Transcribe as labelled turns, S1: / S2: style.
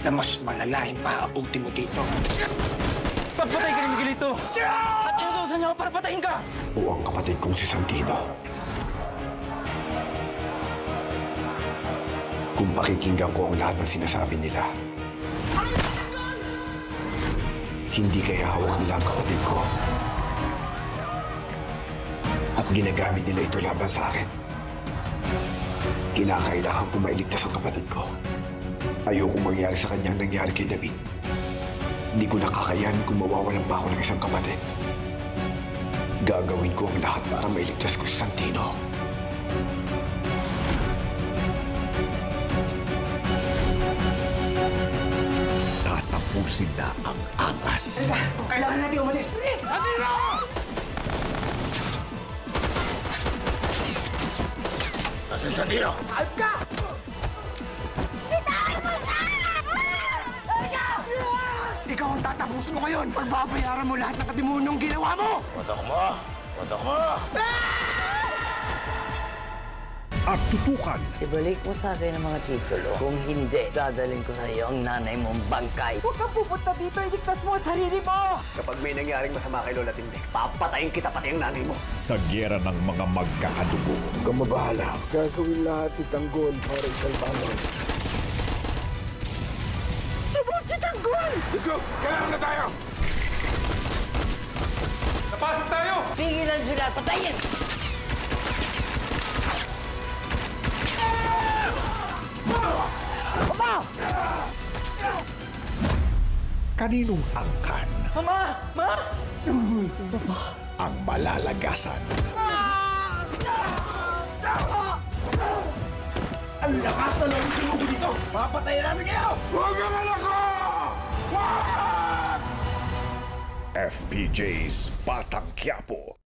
S1: na mas malala yung maaabuti mo dito.
S2: Pagpatay ka ni Miguelito! At inutusan niyo ako para patayin ka!
S3: O ang kapatid kong si Santino. Kung pakikinggan ko ang lahat ng sinasabi nila, hindi kaya hawak nila ang kapatid ko. At ginagamit nila ito laban sa akin. Kinakailangan ko mailigtas ang kapatid ko. Ayokong mangyari sa kanyang nangyari kay David. Hindi ko nakakayanin kung mawawalan pa ako ng isang kapatid. Gagawin ko ang lahat para mailigtas ko si Santino.
S4: Tatapusin na ang angas.
S1: Kailangan natin umalis! Please! Santino!
S4: Nasaan Santino?
S1: Alp ka! Ikaw ang tatapusin mo ngayon! Pagbabayaran mo lahat ng katimunong ginawa mo!
S4: Watak mo! Watak mo! At tutukan
S5: Ibalik mo sa akin ang mga titulo. Kung hindi, dadaling ko sa iyo ang nanay mong bangkay.
S6: Huwag kang pupunta dito, iligtas mo ang sarili mo!
S3: Kapag may nangyaring masama kay Lola Tindik, papatayin kita pati ang nanay mo.
S4: sa gyera ng mga magkakadugo.
S3: Huwag kang mabahala. Gagawin lahat ni Tanggol para isalbahan.
S6: Lubot si Tanggol!
S3: Let's go! Kailangan na tayo!
S1: Napasok tayo!
S5: Pigilan sila, patayin!
S4: Kaninong angkan
S2: Mama! Ma!
S4: ang malalagasan?
S3: Ang lakas na lang sumuko dito! Papatayin namin kayo! Huwag ang anak ko! Wag!
S4: FPJ's Batang Quiapo.